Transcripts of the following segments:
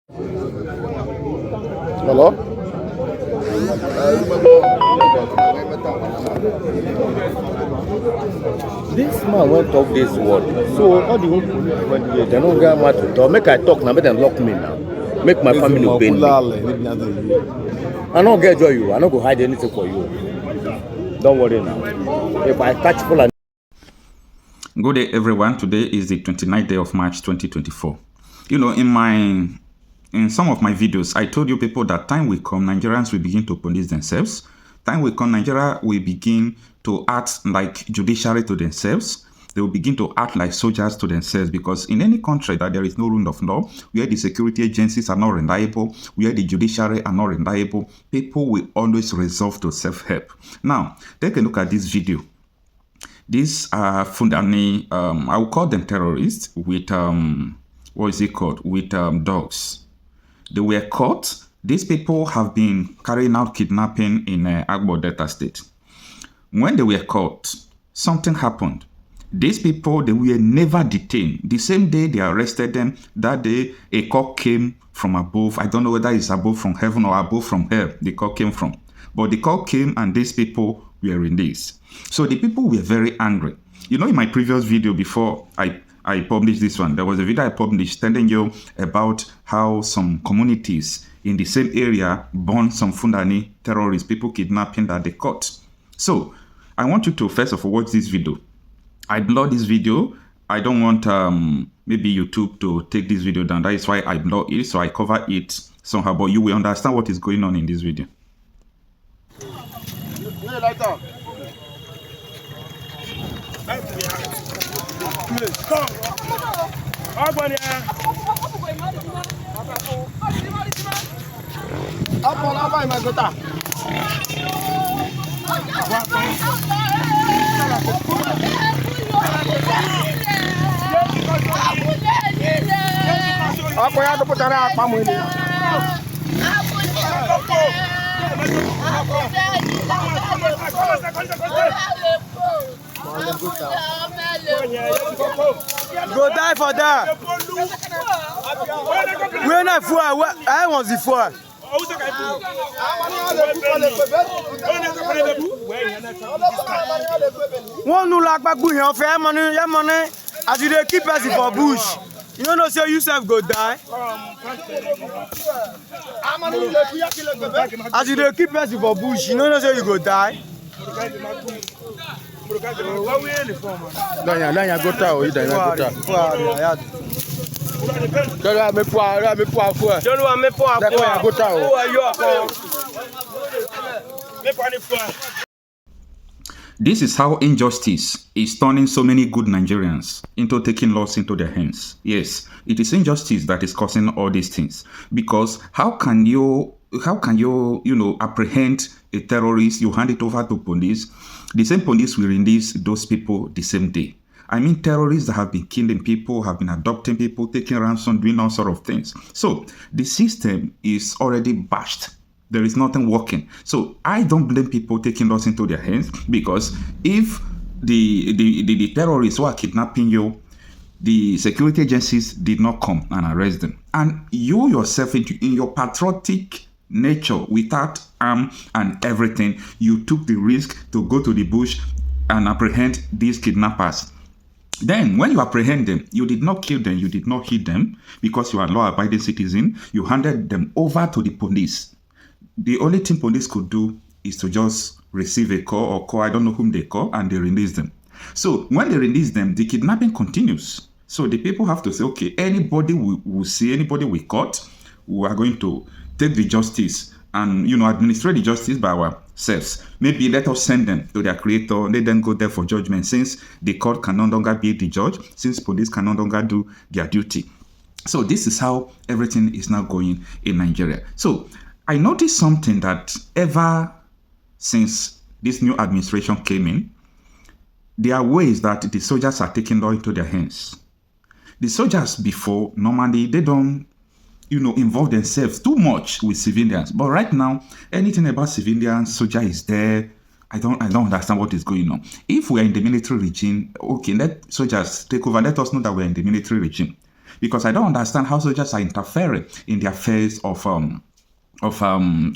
Hello? This man won't talk this word. So all the police went here, they don't get mad to talk. Make I talk now, make them lock me now. Make my family obey me. I don't get joy you. I don't go hide anything for you. Don't worry now. If I catch full and Good day, everyone. Today is the 29th day of March 2024. You know, in some of my videos, I told you people that time will come, Nigerians will begin to police themselves. Time will come, Nigeria will begin to act like judiciary to themselves. They will begin to act like soldiers to themselves, because in any country that there is no rule of law, where the security agencies are not reliable, where the judiciary are not reliable, people will always resort to self-help. Now, take a look at this video. These are Fundani, I will call them terrorists with, what is it called? With dogs. They were caught. These people have been carrying out kidnapping in Agbo Delta State. When they were caught, something happened. These people, they were never detained. The same day they arrested them, that day a call came from above. I don't know whether it's above from heaven or above from hell the call came from. But the call came and these people were released. So the people were very angry. You know, in my previous video before I published this one, there was a video I published telling you about how some communities in the same area burned some Fundani terrorists, people kidnapping that they caught. So I want you to first of all watch this video. I blur this video. I don't want maybe YouTube to take this video down. That is why I blur it, so I cover it somehow, but you will understand what is going on in this video. Go die for that. We're not for. I want the for. One no like back here for money. As you keep us for bush. You don't know, say yourself go die. As you keep us for bush, you don't know, say you go die. Danya go ta o, Danya go ta. Danya me po afo. Don't me po afo. Danya go ta o. This is how injustice is turning so many good Nigerians into taking laws into their hands. Yes, it is injustice that is causing all these things. Because how can you apprehend a terrorist, you hand it over to police, the same police will release those people the same day. I mean, terrorists that have been killing people, have been adopting people, taking ransom, doing all sort of things. So the system is already bashed. There is nothing working. So I don't blame people taking laws into their hands, because if the terrorists who are kidnapping you, the security agencies did not come and arrest them, and you yourself in your patriotic nature, without arm and everything, you took the risk to go to the bush and apprehend these kidnappers. Then when you apprehend them, you did not kill them, you did not hit them, because you are a law-abiding citizen. You handed them over to the police. The only thing police could do is to just receive a call or call, I don't know whom they call, and they release them. So when they release them, the kidnapping continues. So the people have to say, okay, anybody we will see, anybody we caught, we are going to take the justice and, administrate the justice by ourselves. Maybe let us send them to their creator, let them go there for judgment, since the court can no longer be the judge, since police can no longer do their duty. So this is how everything is now going in Nigeria. So I noticed something, that ever since this new administration came in, there are ways that the soldiers are taking law into their hands. The soldiers before, normally, they don't, involve themselves too much with civilians. But right now, anything about civilians, soldier is there. I don't understand what is going on. If we are in the military regime, okay, let soldiers take over. Let us know that we are in the military regime. because I don't understand how soldiers are interfering in the affairs of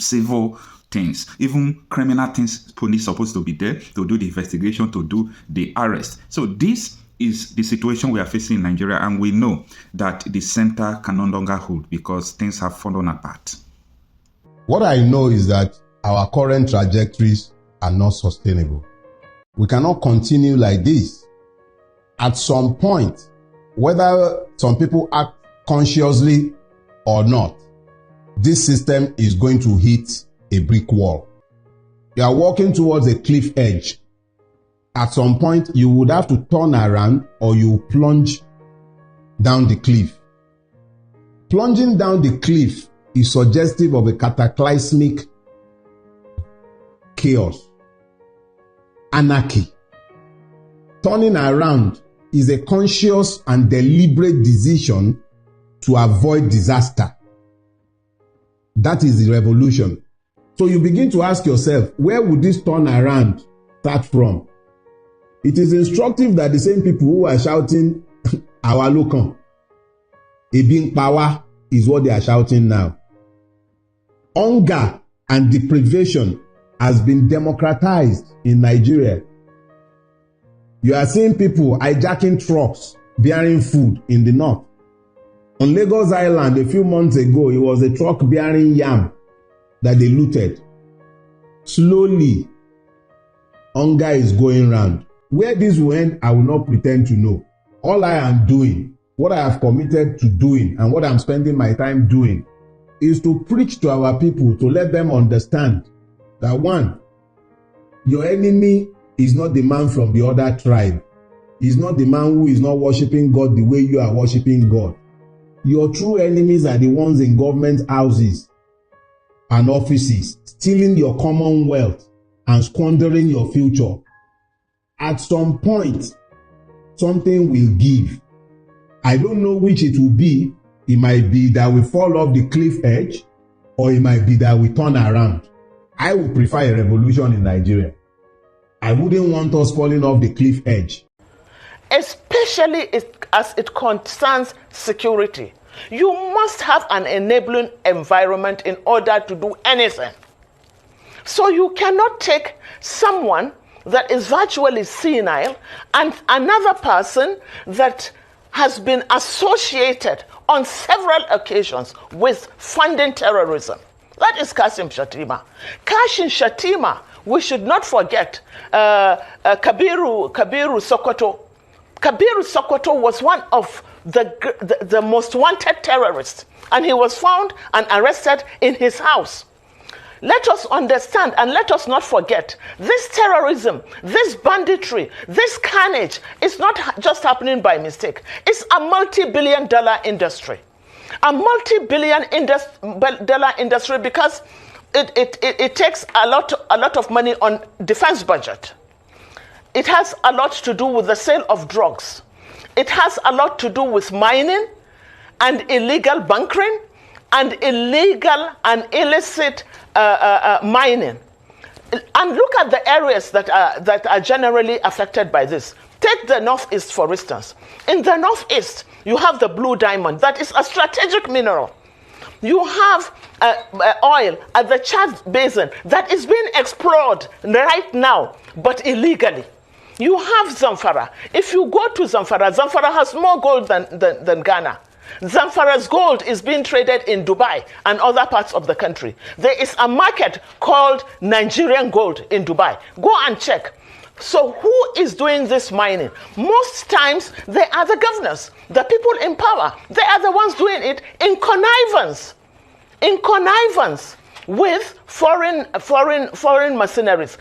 civil things. Even criminal things, police supposed to be there to do the investigation, to do the arrest. So this is the situation we are facing in Nigeria, and we know that the center can no longer hold because things have fallen apart. What I know is that our current trajectories are not sustainable. We cannot continue like this. At some point, whether some people act consciously or not, this system is going to hit a brick wall. You are walking towards a cliff edge. At some point, you would have to turn around or you plunge down the cliff. Plunging down the cliff is suggestive of a cataclysmic chaos, anarchy. Turning around is a conscious and deliberate decision to avoid disaster. That is the revolution. So you begin to ask yourself, where would this turn around start from? It is instructive that the same people who are shouting, our local, Ebin power is what they are shouting now. Hunger and deprivation has been democratized in Nigeria. You are seeing people hijacking trucks bearing food in the north. On Lagos Island a few months ago, it was a truck bearing yam that they looted. Slowly, hunger is going round. Where this will end, I will not pretend to know. All I am doing, what I have committed to doing, and what I'm spending my time doing, is to preach to our people, to let them understand that one, your enemy is not the man from the other tribe. He's not the man who is not worshiping God the way you are worshiping God. Your true enemies are the ones in government houses and offices, stealing your commonwealth and squandering your future. At some point, something will give. I don't know which it will be. It might be that we fall off the cliff edge, or it might be that we turn around. I would prefer a revolution in Nigeria. I wouldn't want us falling off the cliff edge. Especially as it concerns security. You must have an enabling environment in order to do anything. So you cannot take someone that is virtually senile and another person that has been associated on several occasions with funding terrorism. That is Kashim Shettima. Kashim Shettima, we should not forget Kabiru Sokoto. Kabiru Sokoto was one of the most wanted terrorists, and he was found and arrested in his house. Let us understand and let us not forget, this terrorism, this banditry, this carnage is not just happening by mistake. It's a multi-billion-dollar industry. A multi-billion dollar industry because it takes a lot of money on defense budget. It has a lot to do with the sale of drugs. It has a lot to do with mining and illegal bunkering and illegal and illicit mining. And look at the areas that are generally affected by this. Take the Northeast, for instance. In the Northeast, you have the blue diamond. That is a strategic mineral. You have oil at the Chad Basin that is being explored right now, but illegally. You have Zamfara. If you go to Zamfara, Zamfara has more gold than Ghana. Zamfara's gold is being traded in Dubai and other parts of the country. There is a market called Nigerian gold in Dubai. Go and check. So who is doing this mining? Most times they are the governors, the people in power. They are the ones doing it in connivance with foreign mercenaries.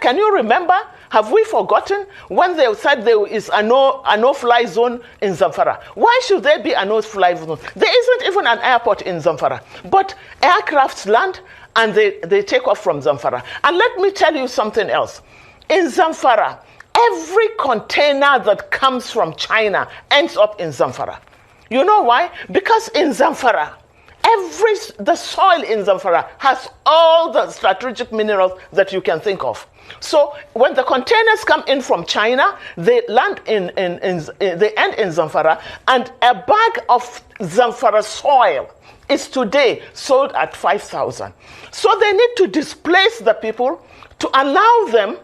Can you remember? Have we forgotten when they said there is a no-fly zone in Zamfara? Why should there be a no-fly zone? There isn't even an airport in Zamfara, but aircrafts land and they take off from Zamfara. And let me tell you something else. In Zamfara, every container that comes from China ends up in Zamfara. You know why? Because in Zamfara, the soil in Zamfara has all the strategic minerals that you can think of. So when the containers come in from China, they land they end in Zamfara, and a bag of Zamfara soil is today sold at 5,000. So they need to displace the people to allow them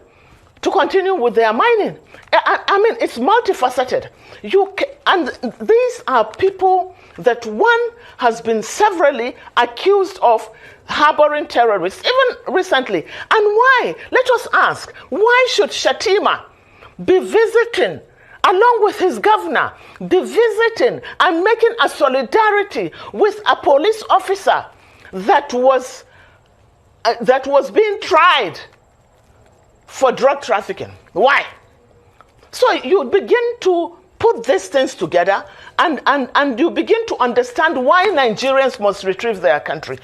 to continue with their mining. I mean, it's multifaceted. And these are people that one has been severally accused of harboring terrorists, even recently. And why? Let us ask, why should Shatima be visiting, along with his governor, be visiting and making a solidarity with a police officer that was being tried for drug trafficking? Why? So you begin to put these things together, and you begin to understand why Nigerians must retrieve their country.